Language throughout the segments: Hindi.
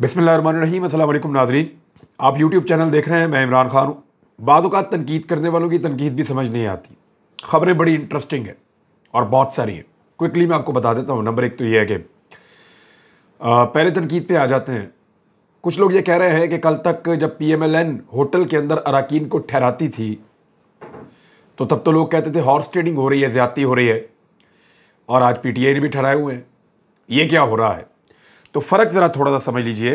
बिस्मिल्लाहिर्रहमानिर्रहीम। अस्सलाम वालेकुम नाज़रीन, आप यूट्यूब चैनल देख रहे हैं। मैं इमरान खान हूँ। बाद औक़ात तनकीद करने वालों की तनकीद भी समझ नहीं आती। ख़बरें बड़ी इंटरेस्टिंग है और बहुत सारी हैं। क्विकली मैं आपको बता देता हूँ। नंबर एक तो ये है कि पहले तनकीद पे आ जाते हैं। कुछ लोग ये कह रहे हैं कि कल तक जब PMLN होटल के अंदर अराकीन को ठहराती थी तो तब तो लोग कहते थे हॉर्स ट्रेडिंग हो रही है, ज़्यादती हो रही है, और आज PTI ने भी ठहराए हुए हैं। ये क्या हो रहा है? तो फ़र्क ज़रा थोड़ा सा समझ लीजिए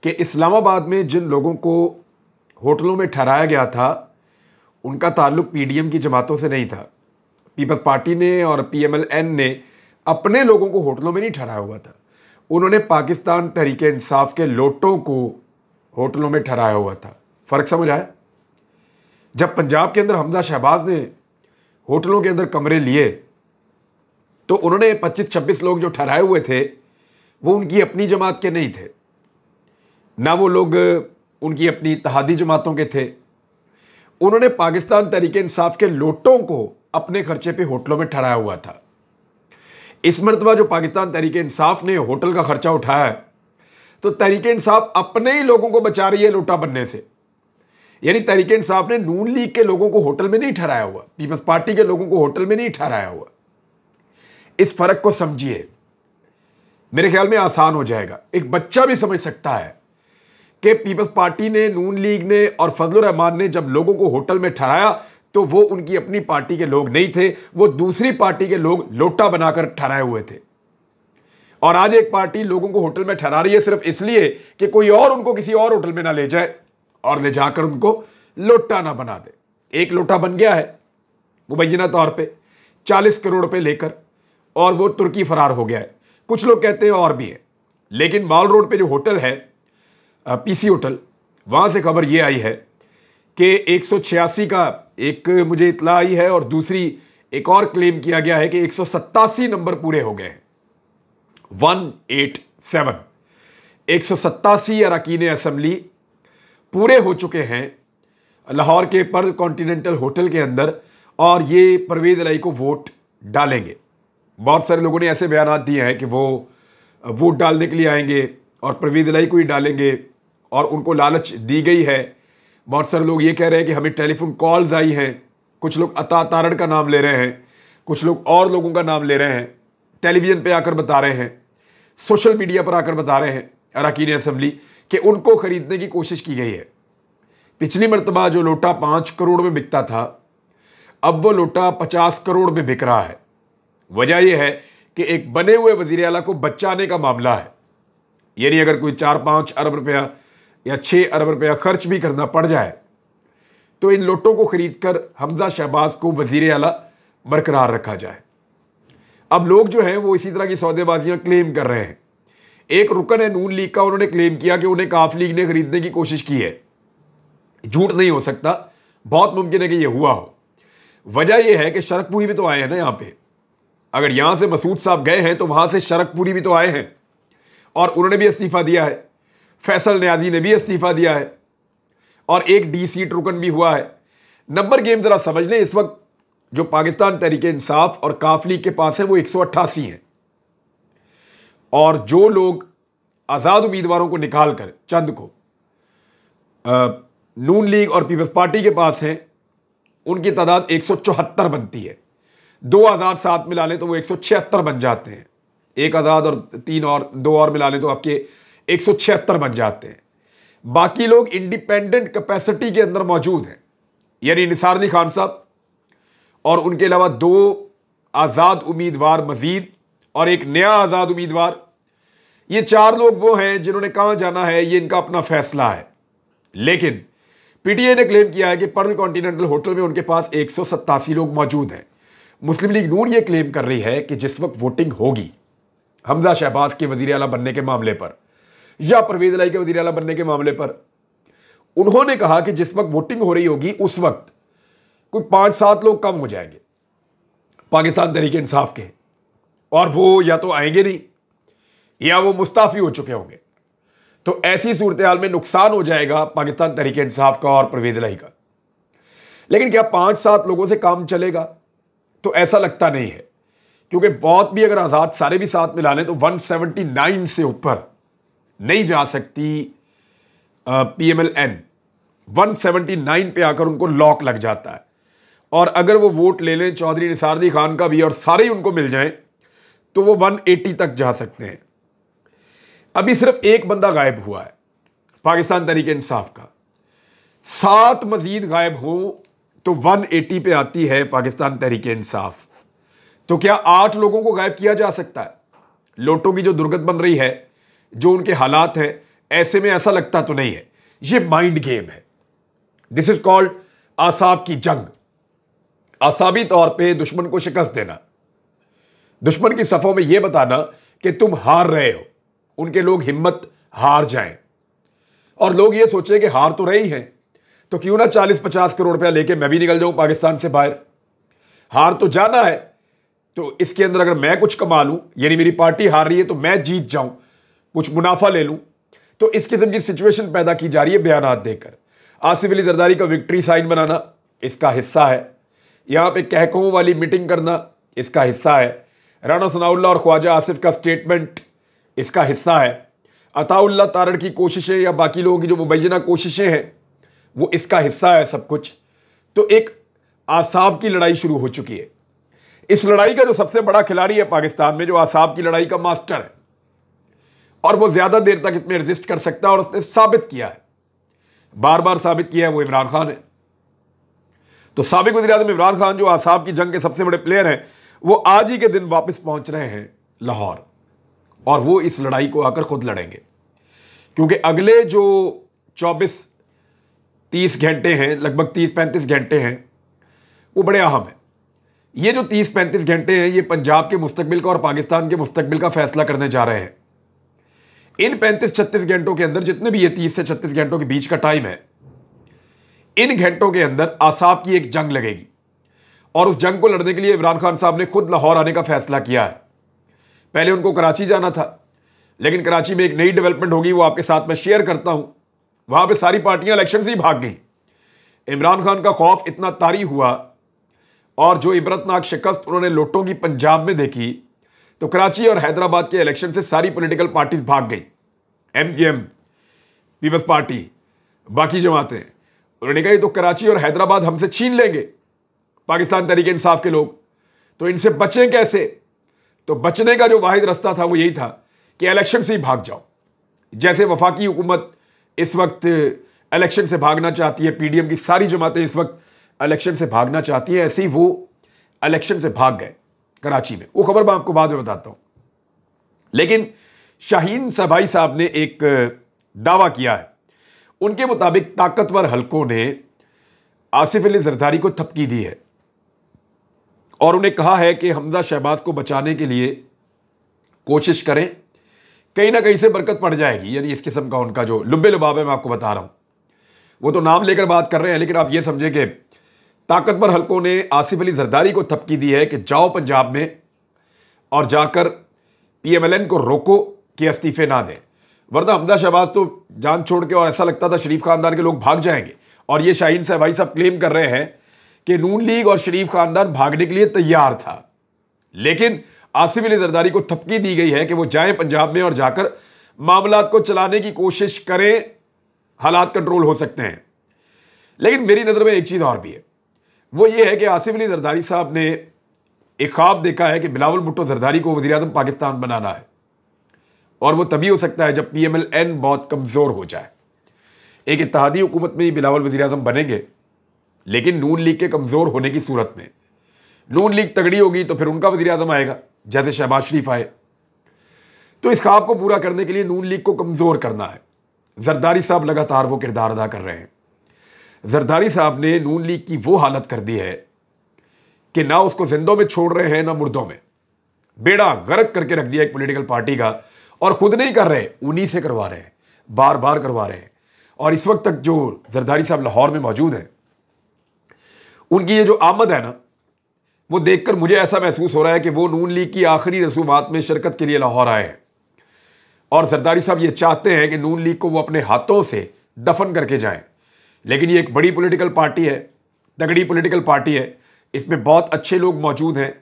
कि इस्लामाबाद में जिन लोगों को होटलों में ठहराया गया था उनका ताल्लुक PDM की जमातों से नहीं था। पीपल्स पार्टी ने और PMLN ने अपने लोगों को होटलों में नहीं ठहराया हुआ था। उन्होंने पाकिस्तान तहरीक इंसाफ के लोटों को होटलों में ठहराया हुआ था। फ़र्क समझ आया? जब पंजाब के अंदर हमजा शहबाज ने होटलों के अंदर कमरे लिए तो उन्होंने 25-26 लोग जो ठहराए हुए थे वो उनकी अपनी जमात के नहीं थे, ना वो लोग उनकी अपनी इत्तेहादी जमातों के थे। उन्होंने पाकिस्तान तहरीक इंसाफ के लोटों को अपने खर्चे पे होटलों में ठहराया हुआ था। इस मरतबा जो पाकिस्तान तहरीक इंसाफ ने होटल का खर्चा उठाया है तो तहरीक इंसाफ अपने ही लोगों को बचा रही है लोटा बनने से। यानी तहरीक इंसाफ ने नून लीग के लोगों को होटल में नहीं ठहराया हुआ, पीपल्स पार्टी के लोगों को होटल में नहीं ठहराया हुआ। इस फर्क को समझिए, मेरे ख्याल में आसान हो जाएगा। एक बच्चा भी समझ सकता है कि पीपल्स पार्टी ने, नून लीग ने और फजलुर रहमान ने जब लोगों को होटल में ठहराया तो वो उनकी अपनी पार्टी के लोग नहीं थे, वो दूसरी पार्टी के लोग लोटा बनाकर ठहराए हुए थे। और आज एक पार्टी लोगों को होटल में ठहरा रही है सिर्फ इसलिए कि कोई और उनको किसी और होटल में ना ले जाए और ले जाकर उनको लोटा ना बना दे। एक लोटा बन गया है मुबैना तौर पे 40 करोड़ रुपए लेकर, और वो तुर्की फरार हो गया है। कुछ लोग कहते हैं और भी है, लेकिन माल रोड पे जो होटल है PC होटल, वहाँ से खबर ये आई है कि 186 का एक मुझे इतला आई है और दूसरी एक और क्लेम किया गया है कि 187 नंबर पूरे हो गए हैं। 187 187 अरकान असम्बली पूरे हो चुके हैं लाहौर के पर्ल कॉन्टिनेंटल होटल के अंदर, और ये परवेज़ इलाही को वोट डालेंगे। बहुत सारे लोगों ने ऐसे बयान दिए हैं कि वो वोट डालने के लिए आएंगे और परवेज़ इलाही को ही डालेंगे और उनको लालच दी गई है। बहुत सारे लोग ये कह रहे हैं कि हमें टेलीफोन कॉल्स आई हैं। कुछ लोग अता तारड़ का नाम ले रहे हैं, कुछ लोग और लोगों का नाम ले रहे हैं, टेलीविज़न पे आकर बता रहे हैं, सोशल मीडिया पर आकर बता रहे हैं अरकान असम्बली कि उनको ख़रीदने की कोशिश की गई है। पिछली मरतबा जो लोटा 5 करोड़ में बिकता था, अब वो लोटा 50 करोड़ में बिक रहा है। वजह यह है कि एक बने हुए वज़ीर आला को बचाने का मामला है। यानी अगर कोई 4-5 अरब रुपया या 6 अरब रुपया खर्च भी करना पड़ जाए तो इन लोटों को खरीद कर हमजा शहबाज को वज़ीर आला बरकरार रखा जाए। अब लोग जो हैं वो इसी तरह की सौदेबाजियां क्लेम कर रहे हैं। एक रुकन है नून लीग का, उन्होंने क्लेम किया कि उन्हें काफ लीग ने खरीदने की कोशिश की है। झूठ नहीं हो सकता, बहुत मुमकिन है कि यह हुआ हो। वजह यह है कि शरकपुरी भी तो आए हैं ना यहाँ पे। अगर यहाँ से मसूद साहब गए हैं तो वहाँ से शरकपुरी भी तो आए हैं और उन्होंने भी इस्तीफ़ा दिया है। फैसल न्याजी ने भी इस्तीफ़ा दिया है और एक D सीट रुकन भी हुआ है। नंबर गेम ज़रा समझ लें। इस वक्त जो पाकिस्तान तहरीक इंसाफ और काफ लीग के पास है वो 188 हैं, और जो लोग आज़ाद उम्मीदवारों को निकाल कर चंद को नून लीग और पीपल्स पार्टी के पास हैं, उनकी तादाद 174 बनती है। 2 आज़ाद साथ मिला लें तो वो 176 बन जाते हैं। 1 आज़ाद और 3 और 2 और मिला लें तो आपके 176 बन जाते हैं। बाकी लोग इंडिपेंडेंट कैपेसिटी के अंदर मौजूद हैं, यानी निसार अली खान साहब और उनके अलावा 2 आज़ाद उम्मीदवार मजीद और एक नया आज़ाद उम्मीदवार। ये 4 लोग वो हैं जिन्होंने कहाँ जाना है, ये इनका अपना फैसला है। लेकिन PTI ने क्लेम किया है कि पर्ल कॉन्टिनेंटल होटल में उनके पास 187 लोग मौजूद हैं। मुस्लिम लीग नून ये क्लेम कर रही है कि जिस वक्त वोटिंग होगी हमजा शहबाज के वज़ीर आला बनने के मामले पर या परवेज़ इलाही के वज़ीर आला बनने के मामले पर, उन्होंने कहा कि जिस वक्त वोटिंग हो रही होगी उस वक्त कोई 5-7 लोग कम हो जाएंगे पाकिस्तान तहरीक इंसाफ के, और वो या तो आएंगे नहीं या वो मुस्ताफ़ी हो चुके होंगे। तो ऐसी सूरत हाल में नुकसान हो जाएगा पाकिस्तान तहरीक इंसाफ का और परवेज़ इलाही का। लेकिन क्या 5-7 लोगों से काम चलेगा? तो ऐसा लगता नहीं है, क्योंकि बहुत भी अगर आज़ाद सारे भी साथ मिला लें तो 179 से ऊपर नहीं जा सकती PMLN 179 पे आकर उनको लॉक लग जाता है। और अगर वो वोट ले लें चौधरी निसार अली खान का भी और सारे ही उनको मिल जाएं तो वो 180 तक जा सकते हैं। अभी सिर्फ एक बंदा गायब हुआ है पाकिस्तान तहरीक इंसाफ का, 7 मजीद गायब हो तो 180 पे आती है पाकिस्तान तहरीक इंसाफ। तो क्या 8 लोगों को गायब किया जा सकता है? लोटों की जो दुर्गत बन रही है, जो उनके हालात हैं, ऐसे में ऐसा लगता तो नहीं है। ये माइंड गेम है। दिस इज कॉल्ड आसाब की जंग। आसाबी तौर पे दुश्मन को शिकस्त देना, दुश्मन की सफों में यह बताना कि तुम हार रहे हो, उनके लोग हिम्मत हार जाएं और लोग ये सोचें कि हार तो रही हैं तो क्यों ना 40-50 करोड़ रुपया लेके मैं भी निकल जाऊं पाकिस्तान से बाहर। हार तो जाना है, तो इसके अंदर अगर मैं कुछ कमा लूं, यानी मेरी पार्टी हार रही है तो मैं जीत जाऊं, कुछ मुनाफा ले लूं। तो इस किस्म की सिचुएशन पैदा की जा रही है बयानात देकर। आसिफ अली जरदारी का विक्ट्री साइन बनाना इसका हिस्सा है, यहां पे कहकों वाली मीटिंग करना इसका हिस्सा है, राना सनाउल्लाह और ख्वाजा आसिफ का स्टेटमेंट इसका हिस्सा है, अताउल्लाह तारड़ की कोशिशें या बाकी लोगों की जो मुबैना कोशिशें हैं वो इसका हिस्सा है सब कुछ। तो एक आसाब की लड़ाई शुरू हो चुकी है। इस लड़ाई का जो सबसे बड़ा खिलाड़ी है पाकिस्तान में, जो आसाब की लड़ाई का मास्टर है और वो ज्यादा देर तक इसमें रेजिस्ट कर सकता है और उसने साबित किया है, बार बार साबित किया है, वो इमरान खान है। तो साबिक वज़ीर-ए-आज़म इमरान खान जो आसाब की जंग के सबसे बड़े प्लेयर हैं, वो आज ही के दिन वापस पहुंच रहे हैं लाहौर और वो इस लड़ाई को आकर खुद लड़ेंगे, क्योंकि अगले जो 24-30 घंटे हैं, लगभग 30-35 घंटे हैं, वो बड़े अहम हैं। ये जो 30-35 घंटे हैं, ये पंजाब के मुस्तकबिल का और पाकिस्तान के मुस्तकबिल का फैसला करने जा रहे हैं। इन 35-36 घंटों के अंदर, जितने भी ये 30 से 36 घंटों के बीच का टाइम है, इन घंटों के अंदर आसाब की एक जंग लगेगी और उस जंग को लड़ने के लिए इमरान खान साहब ने खुद लाहौर आने का फैसला किया है। पहले उनको कराची जाना था, लेकिन कराची में एक नई डेवलपमेंट होगी, वो आपके साथ मैं शेयर करता हूं। वहां पे सारी पार्टियां इलेक्शन से ही भाग गई। इमरान खान का खौफ इतना तारी हुआ और जो इबरतनाक शिकस्त उन्होंने लोटों की पंजाब में देखी, तो कराची और हैदराबाद के इलेक्शन से सारी पॉलिटिकल पार्टीज भाग गई। MKM, पीपल्स पार्टी, बाकी जमातें, उन्होंने कहा तो कराची और हैदराबाद हमसे छीन लेंगे पाकिस्तान तहरीक इंसाफ के लोग, तो इनसे बचें कैसे? तो बचने का जो वाहिद रास्ता था वो यही था कि इलेक्शन से ही भाग जाओ। जैसे वफाकी हुकूमत इस वक्त इलेक्शन से भागना चाहती है, PDM की सारी जमातें इस वक्त इलेक्शन से भागना चाहती हैं, ऐसे ही वो इलेक्शन से भाग गए कराची में। वो खबर मैं आपको बाद में बताता हूं। लेकिन शाहीन सभाई साहब ने एक दावा किया है। उनके मुताबिक ताकतवर हलकों ने आसिफ अली जरदारी को थपकी दी है और उन्हें कहा है कि हमजा शहबाज को बचाने के लिए कोशिश करें, कहीं ना कहीं से बरकत पड़ जाएगी। यानी इस किस्म का उनका जो लुब्बे लुबाब है, मैं आपको बता रहा हूं, वो तो नाम लेकर बात कर रहे हैं, लेकिन आप ये समझें कि ताकतवर हलकों ने आसिफ अली जरदारी को थपकी दी है कि जाओ पंजाब में और जाकर PMLN को रोको कि इस्तीफे ना दें, वरना हमजा शहबाज तो जान छोड़ के, और ऐसा लगता था शरीफ खानदान के लोग भाग जाएंगे। और ये शाहीन साहब भाई साहब क्लेम कर रहे हैं कि नून लीग और शरीफ खानदान भागने के लिए तैयार था, लेकिन आसिफ अली जरदारी को थपकी दी गई है कि वो जाएं पंजाब में और जाकर मामलात को चलाने की कोशिश करें, हालात कंट्रोल हो सकते हैं। लेकिन मेरी नज़र में एक चीज़ और भी है, वो ये है कि आसिफ अली जरदारी साहब ने एक ख्वाब देखा है कि बिलावल भुट्टो जरदारी को वज़ीर-ए-आज़म पाकिस्तान बनाना है, और वो तभी हो सकता है जब PMLN बहुत कमज़ोर हो जाए। एक इत्तेहादी हुकूमत में ही बिलावल वज़ीर-ए-आज़म बनेंगे, लेकिन नून लीग के कमज़ोर होने की सूरत में, नून लीग तगड़ी होगी तो फिर उनका वज़ीर-ए-आज़म आएगा, जैसे शहबाज शरीफ आए। तो इस ख्वाब को पूरा करने के लिए नून लीग को कमज़ोर करना है। जरदारी साहब लगातार वो किरदार अदा कर रहे हैं। जरदारी साहब ने नून लीग की वो हालत कर दी है कि ना उसको जिंदों में छोड़ रहे हैं ना मुर्दों में, बेड़ा गर्क करके रख दिया एक पॉलिटिकल पार्टी का, और खुद नहीं कर रहे, उन्हीं से करवा रहे हैं, बार बार करवा रहे हैं। और इस वक्त तक जो जरदारी साहब लाहौर में मौजूद हैं, उनकी ये जो आमद है ना, वो देखकर मुझे ऐसा महसूस हो रहा है कि वो नून लीग की आखिरी रसूमात में शिरकत के लिए लाहौर आए हैं और जरदारी साहब ये चाहते हैं कि नून लीग को वो अपने हाथों से दफन करके जाएं। लेकिन ये एक बड़ी पॉलिटिकल पार्टी है, तगड़ी पॉलिटिकल पार्टी है, इसमें बहुत अच्छे लोग मौजूद हैं।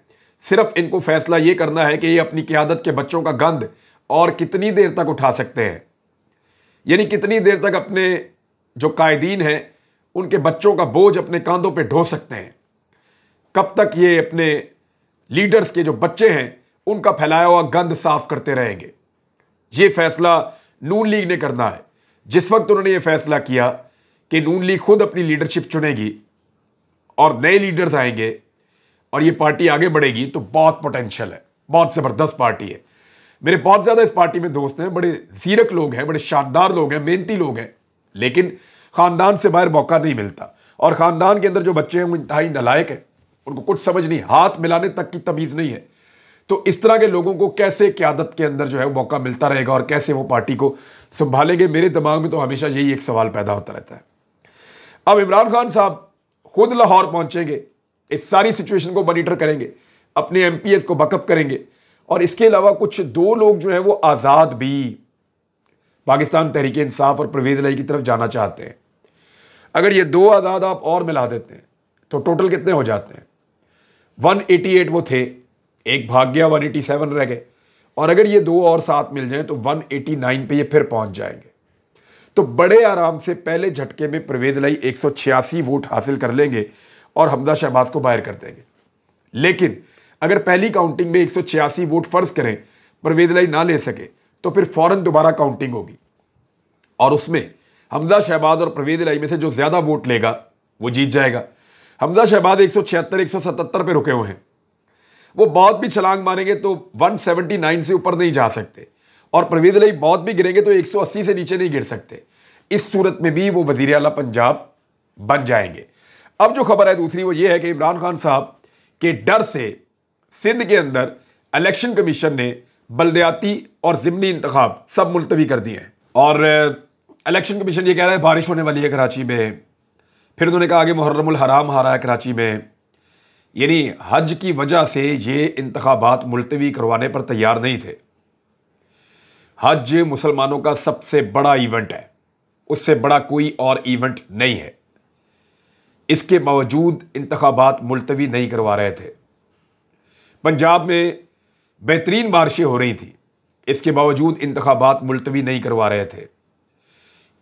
सिर्फ इनको फैसला ये करना है कि ये अपनी क़यादत के बच्चों का गंद और कितनी देर तक उठा सकते हैं। यानी कितनी देर तक अपने जो कायदीन हैं उनके बच्चों का बोझ अपने कांधों पे ढो सकते हैं, कब तक ये अपने लीडर्स के जो बच्चे हैं उनका फैलाया हुआ गंद साफ करते रहेंगे। ये फैसला नून लीग ने करना है। जिस वक्त उन्होंने ये फैसला किया कि नून लीग खुद अपनी लीडरशिप चुनेगी और नए लीडर्स आएंगे और ये पार्टी आगे बढ़ेगी, तो बहुत पोटेंशियल है, बहुत ज़बरदस्त पार्टी है। मेरे बहुत ज़्यादा इस पार्टी में दोस्त हैं, बड़े जीरक लोग हैं, बड़े शानदार लोग हैं, मेहनती लोग हैं, लेकिन ख़ानदान से बाहर मौका नहीं मिलता। और ख़ानदान के अंदर जो बच्चे हैं वो इंतहाई नालायक हैं, उनको कुछ समझ नहीं, हाथ मिलाने तक की तमीज़ नहीं है। तो इस तरह के लोगों को कैसे क़यादत के अंदर जो है मौका मिलता रहेगा और कैसे वो पार्टी को संभालेंगे, मेरे दिमाग में तो हमेशा यही एक सवाल पैदा होता रहता है। अब इमरान खान साहब खुद लाहौर पहुंचेंगे, इस सारी सिचुएशन को मॉनिटर करेंगे, अपने एमपीएस को बकअप करेंगे, और इसके अलावा कुछ दो लोग जो हैं वो आज़ाद भी पाकिस्तान तहरीक इंसाफ और परवेज़ इलाही की तरफ जाना चाहते हैं। अगर ये दो आज़ाद आप और मिला देते हैं तो टोटल कितने हो जाते हैं? 188 वो थे, एक भाग गया, 187 रह गए, और अगर ये दो और साथ मिल जाएं तो 189 पे ये फिर पहुंच जाएंगे। तो बड़े आराम से पहले झटके में परवेज़ इलाही 186 वोट हासिल कर लेंगे और हमजा शहबाज को बाहर कर देंगे। लेकिन अगर पहली काउंटिंग में 186 वोट फर्ज करें परवेज़ इलाही ना ले सके तो फिर फौरन दोबारा काउंटिंग होगी और उसमें हमजा शहबाज और परवेज़ इलाही में से जो ज्यादा वोट लेगा वो जीत जाएगा। हमजा शहबाज 176 177 पे रुके हुए हैं, वो बहुत भी छलांग मारेंगे तो 179 से ऊपर नहीं जा सकते, और परवेज़ इलाही बहुत भी गिरेंगे तो 180 से नीचे नहीं गिर सकते। इस सूरत में भी वो वज़ीर आला पंजाब बन जाएंगे। अब जो खबर है दूसरी वो ये है कि इमरान खान साहब के डर से सिंध के अंदर इलेक्शन कमीशन ने बल्दियाती और ज़िमनी इंतखाब सब मुलतवी कर दिए हैं, और इलेक्शन कमीशन ये कह रहा है बारिश होने वाली है कराची में। फिर उन्होंने कहा कि मुहर्रमुल हराम आ रहा है कराची में, यानी हज की वजह से ये इंतखाबात मुलतवी करवाने पर तैयार नहीं थे। हज मुसलमानों का सबसे बड़ा इवेंट है, उससे बड़ा कोई और इवेंट नहीं है। इसके बावजूद इंतखाबात मुलतवी नहीं करवा रहे थे। पंजाब में बेहतरीन बारिशें हो रही थी, इसके बावजूद इंतखाबात मुलतवी नहीं करवा रहे थे।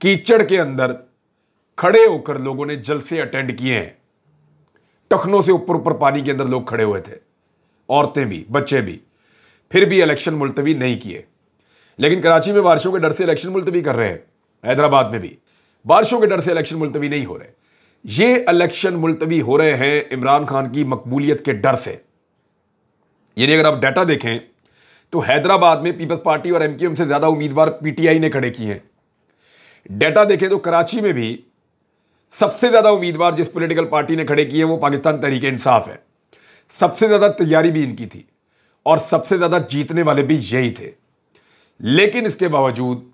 कीचड़ के अंदर खड़े होकर लोगों ने जलसे अटेंड किए हैं, टखनों से ऊपर ऊपर पानी के अंदर लोग खड़े हुए थे, औरतें भी बच्चे भी, फिर भी इलेक्शन मुलतवी नहीं किए। लेकिन कराची में बारिशों के डर से इलेक्शन मुलतवी कर रहे हैं, हैदराबाद में भी बारिशों के डर से इलेक्शन मुलतवी नहीं हो रहे। ये इलेक्शन मुलतवी हो रहे हैं इमरान खान की मकबूलियत के डर से। यानी अगर आप डाटा देखें तो हैदराबाद में पीपल्स पार्टी और एमक्यूएम से ज्यादा उम्मीदवार पीटीआई ने खड़े किए हैं। डाटा देखें तो कराची में भी सबसे ज्यादा उम्मीदवार जिस पॉलिटिकल पार्टी ने खड़े किए वो पाकिस्तान तहरीक इंसाफ है। सबसे ज्यादा तैयारी भी इनकी थी और सबसे ज्यादा जीतने वाले भी यही थे। लेकिन इसके बावजूद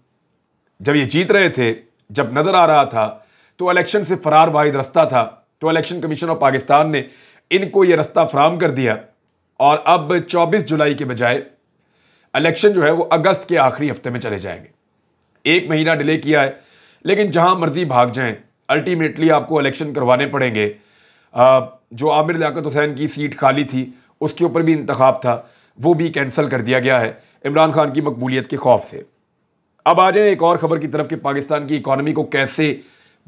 जब ये जीत रहे थे, जब नजर आ रहा था, तो इलेक्शन से फरार वाहिद रास्ता था, तो इलेक्शन कमीशन ऑफ पाकिस्तान ने इनको यह रास्ता फराहम कर दिया, और अब 24 जुलाई के बजाय इलेक्शन जो है वो अगस्त के आखिरी हफ्ते में चले जाएंगे। 1 महीना डिले किया है, लेकिन जहां मर्जी भाग जाएं, अल्टीमेटली आपको इलेक्शन करवाने पड़ेंगे। जो आमिर लियाकत हुसैन की सीट खाली थी उसके ऊपर भी इंतखाब था, वो भी कैंसिल कर दिया गया है इमरान खान की मकबूलियत के खौफ से। अब आ जाए एक और खबर की तरफ कि पाकिस्तान की इकॉनमी को कैसे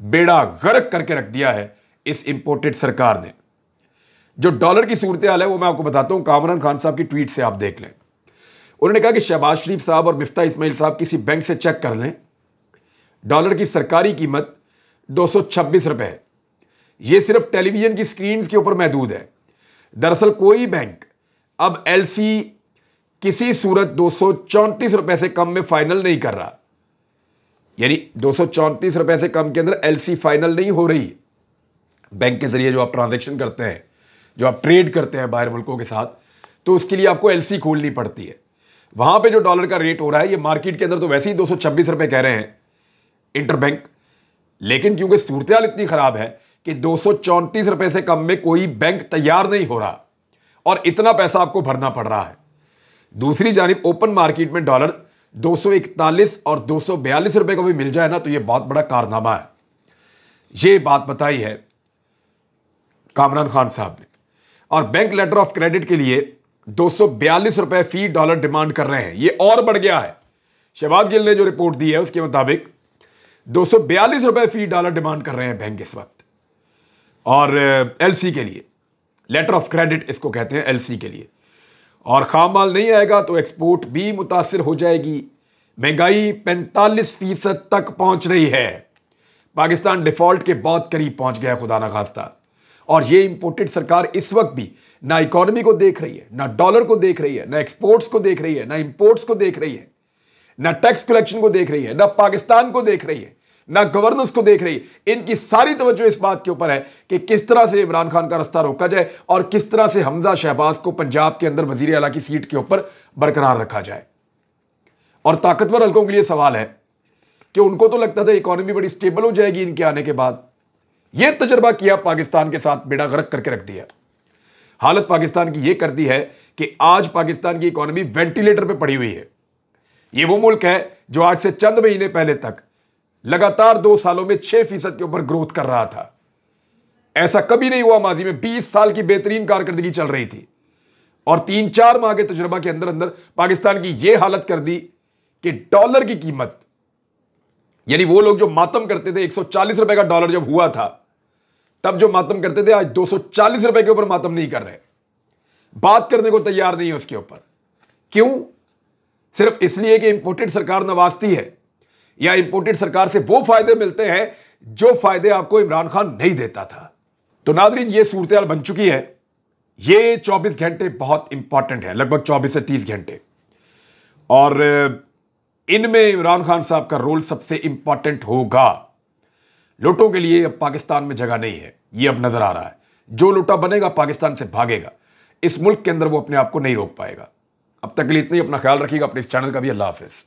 बेड़ा गर्क करके रख दिया है इस इंपोर्टेड सरकार ने। जो डॉलर की सूरत हाल है वो मैं आपको बताता हूं, कामरान खान साहब की ट्वीट से आप देख लें। उन्होंने कहा कि शहबाज शरीफ साहब और मिफ्ता इस्माइल साहब किसी बैंक से चेक कर लें, डॉलर की सरकारी कीमत 226 रुपए है। यह सिर्फ टेलीविजन की स्क्रीन के ऊपर महदूद है। दरअसल कोई बैंक अब एलसी किसी सूरत 234 रुपए से कम में फाइनल नहीं कर रहा, यानी 234 रुपए से कम के अंदर एलसी फाइनल नहीं हो रही। बैंक के जरिए जो आप ट्रांजैक्शन करते हैं, जो आप ट्रेड करते हैं बाहर मुल्कों के साथ, तो उसके लिए आपको एलसी खोलनी पड़ती है। वहां पे जो डॉलर का रेट हो रहा है, ये मार्केट के अंदर तो वैसे ही 226 रुपए कह रहे हैं इंटरबैंक, लेकिन क्योंकि सूरत हाल इतनी खराब है कि 234 रुपए से कम में कोई बैंक तैयार नहीं हो रहा और इतना पैसा आपको भरना पड़ रहा है। दूसरी जानिब ओपन मार्केट में डॉलर 241 और 242 रुपए को भी मिल जाए ना, तो यह बहुत बड़ा कारनामा है। यह बात बताई है कामरान खान साहब ने, और बैंक लेटर ऑफ क्रेडिट के लिए 242 रुपए फी डॉलर डिमांड कर रहे हैं। यह और बढ़ गया है। शहबाज गिल ने जो रिपोर्ट दी है उसके मुताबिक ₹242 फी डॉलर डिमांड कर रहे हैं बैंक इस वक्त। और एलसी के लिए, लेटर ऑफ क्रेडिट इसको कहते हैं, एलसी के लिए। और खाम माल नहीं आएगा तो एक्सपोर्ट भी मुतासिर हो जाएगी। महंगाई 45% तक पहुंच रही है। पाकिस्तान डिफॉल्ट के बहुत करीब पहुंच गया, खुदा ना खास्ता। और ये इंपोर्टेड सरकार इस वक्त भी ना इकोनॉमी को देख रही है, ना डॉलर को देख रही है, ना एक्सपोर्ट्स को देख रही है, ना इंपोर्ट्स को देख रही है, ना टैक्स कलेक्शन को देख रही है, ना पाकिस्तान को देख रही है, ना गवर्नेंस को देख रही है। इनकी सारी तवज्जो इस बात के ऊपर है कि किस तरह से इमरान खान का रास्ता रोका जाए और किस तरह से हमजा शहबाज को पंजाब के अंदर वजीर आला की सीट के ऊपर बरकरार रखा जाए। और ताकतवर हल्कों के लिए सवाल है कि उनको तो लगता था इकोनॉमी बड़ी स्टेबल हो जाएगी इनके आने के बाद। यह तजर्बा किया, पाकिस्तान के साथ बेड़ा गर्क करके रख दिया। हालत पाकिस्तान की यह कर दी है कि आज पाकिस्तान की इकोनॉमी वेंटिलेटर पे पड़ी हुई है। यह वो मुल्क है जो आज से चंद महीने पहले तक लगातार 2 सालों में 6% के ऊपर ग्रोथ कर रहा था। ऐसा कभी नहीं हुआ माजी में। 20 साल की बेहतरीन कारकर्दगी चल रही थी और 3-4 माह के तजुर्बा के अंदर अंदर पाकिस्तान की यह हालत कर दी कि डॉलर की कीमत, यानी वो लोग जो मातम करते थे, $140 का डॉलर जब हुआ था तब जो मातम करते थे, आज $240 के ऊपर मातम नहीं कर रहे, बात करने को तैयार नहीं है उसके ऊपर। क्यों? सिर्फ इसलिए कि इंपोर्टेड सरकार नवाजती है या इंपोर्टेड सरकार से वो फायदे मिलते हैं जो फायदे आपको इमरान खान नहीं देता था। तो नादरीन, ये सूरत बन चुकी है। ये 24 घंटे बहुत इंपॉर्टेंट है, लगभग 24 से 30 घंटे, और इनमें इमरान खान साहब का रोल सबसे इंपॉर्टेंट होगा। लुटों के लिए अब पाकिस्तान में जगह नहीं है, ये अब नजर आ रहा है। जो लुटा बनेगा पाकिस्तान से भागेगा। इस मुल्क के अंदर वो अपने आप को नहीं रोक पाएगा। अब तक के लिए इतना ही। अपना ख्याल रखिएगा, अपने इस चैनल का भी। अल्लाह हाफिज।